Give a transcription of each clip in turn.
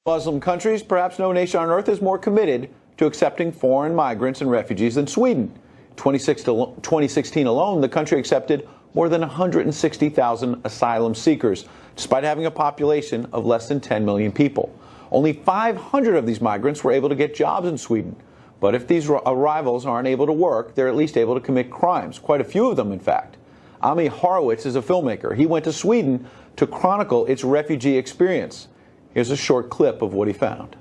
Muslim countries, perhaps no nation on earth is more committed to accepting foreign migrants and refugees than Sweden. 2016 alone, the country accepted more than 160,000 asylum seekers, despite having a population of less than 10 million people. Only 500 of these migrants were able to get jobs in Sweden. But if these arrivals aren't able to work, they're at least able to commit crimes, quite a few of them, in fact. Ami Horowitz is a filmmaker. He went to Sweden to chronicle its refugee experience. Here's a short clip of what he found.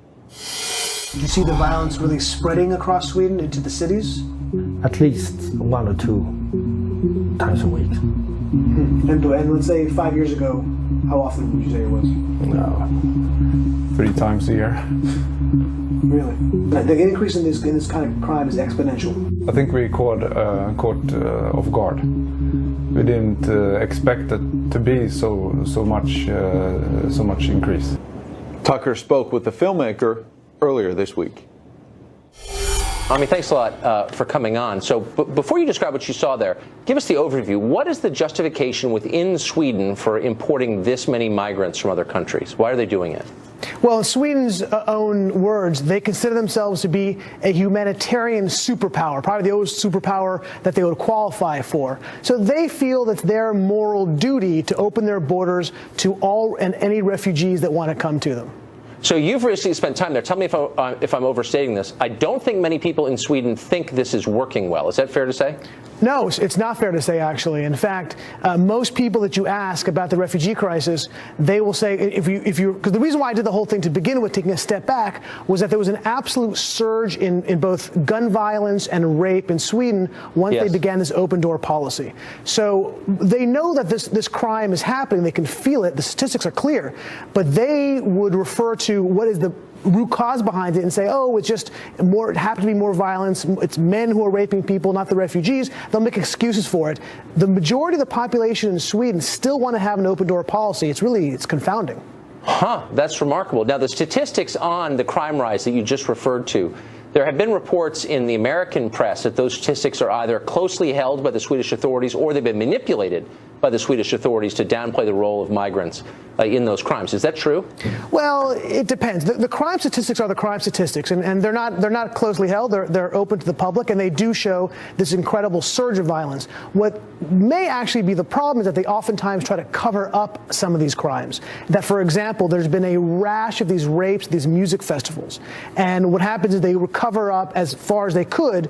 Do you see the violence really spreading across Sweden into the cities? At least 1 or 2 times a week. And let's say 5 years ago, how often would you say it was? No. 3 times a year. Really? The increase in this kind of crime is exponential. I think we caught off guard. We didn't expect it to be so much increase. Tucker spoke with the filmmaker earlier this week. Ami, thanks a lot for coming on. So before you describe what you saw there, give us the overview. What is the justification within Sweden for importing this many migrants from other countries? Why are they doing it? Well, in Sweden's own words, they consider themselves to be a humanitarian superpower, probably the only superpower that they would qualify for. So they feel that's their moral duty to open their borders to all and any refugees that want to come to them. So you've recently spent time there. Tell me if I'm overstating this. I don't think many people in Sweden think this is working well. Is that fair to say? No, it's not fair to say, actually. In fact, most people that you ask about the refugee crisis, they will say, because the reason why I did the whole thing to begin with, taking a step back, was that there was an absolute surge in both gun violence and rape in Sweden once they began this open door policy. So they know that this crime is happening. They can feel it. The statistics are clear. But they would refer to what is the root cause behind it and say, oh, it's just more, it happened to be more violence. It's men who are raping people, not the refugees. They'll make excuses for it. The majority of the population in Sweden still want to have an open door policy. It's confounding. Huh, that's remarkable. Now, the statistics on the crime rise that you just referred to, there have been reports in the American press that those statistics are either closely held by the Swedish authorities or they've been manipulated by the Swedish authorities to downplay the role of migrants in those crimes. Is that true? Well, it depends. The crime statistics are the crime statistics, and they're not closely held. They're open to the public, and they do show this incredible surge of violence. What may actually be the problem is that they oftentimes try to cover up some of these crimes. That, for example, there's been a rash of these rapes, these music festivals, and what happens is they cover up as far as they could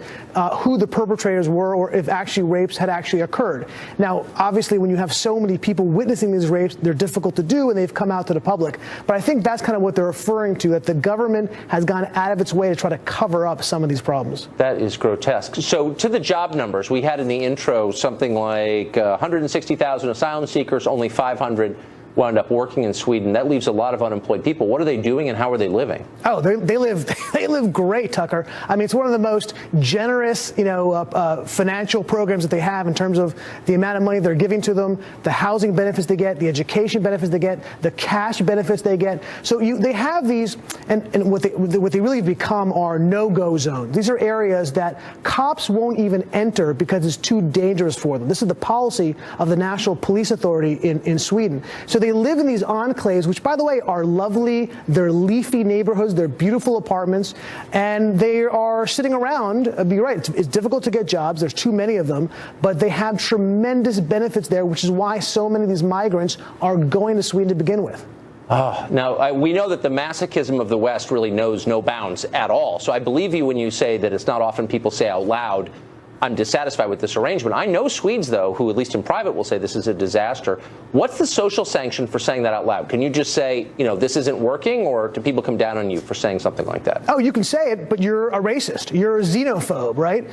who the perpetrators were or if actually rapes had actually occurred. Now, obviously, when you have so many people witnessing these rapes, they're difficult to do, and they've come out to the public. But I think that's kind of what they're referring to, that the government has gone out of its way to try to cover up some of these problems. That is grotesque. So to the job numbers, we had in the intro something like 160,000 asylum seekers, only 500 wound up working in Sweden. That leaves a lot of unemployed people. What are they doing and how are they living? Oh, they live great, Tucker. I mean, it's one of the most generous, financial programs that they have in terms of the amount of money they're giving to them, the housing benefits they get, the education benefits they get, the cash benefits they get. So they have these, and what they really become are no-go zones. These are areas that cops won't even enter because it's too dangerous for them. This is the policy of the National Police Authority in Sweden. So they live in these enclaves, which, by the way, are lovely. They're leafy neighborhoods. They're beautiful apartments. And they are sitting around. You're right. It's difficult to get jobs. There's too many of them. But they have tremendous benefits there, which is why so many of these migrants are going to Sweden to begin with. Now, we know that the masochism of the West really knows no bounds at all. So I believe you when you say that it's not often people say out loud, I'm dissatisfied with this arrangement. I know Swedes, though, who at least in private will say this is a disaster. What's the social sanction for saying that out loud? Can you just say, this isn't working, or do people come down on you for saying something like that? Oh, you can say it, but you're a racist. You're a xenophobe, right?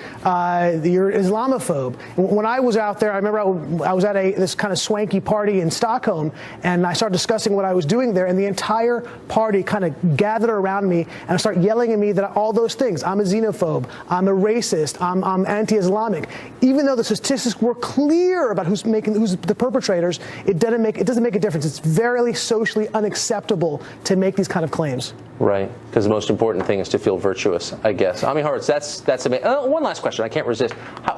You're an Islamophobe. When I was out there, I remember I was at this kind of swanky party in Stockholm, and I started discussing what I was doing there, and the entire party kind of gathered around me and started yelling at me that all those things. I'm a xenophobe. I'm a racist. I'm anti-Islamic. Even though the statistics were clear about who's the perpetrators, it doesn't make a difference. It's very socially unacceptable to make these kind of claims. Right, because the most important thing is to feel virtuous, I guess. Ami Horowitz, that's amazing. One last question, I can't resist.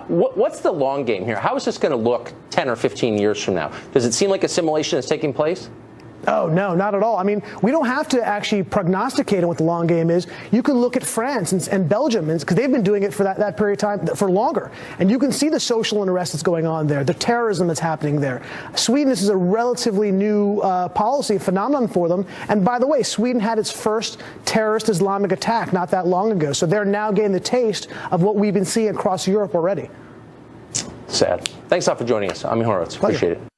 What's the long game here? How is this going to look 10 or 15 years from now? Does it seem like assimilation is taking place? Oh, no, not at all. I mean, we don't have to actually prognosticate on what the long game is. You can look at France and Belgium, because they've been doing it for that period of time, for longer. And you can see the social unrest that's going on there, the terrorism that's happening there. Sweden, this is a relatively new policy phenomenon for them. And by the way, Sweden had its first terrorist Islamic attack not that long ago. So they're now getting the taste of what we've been seeing across Europe already. Sad. Thanks a lot for joining us. Ami Horowitz. Pleasure. Appreciate it.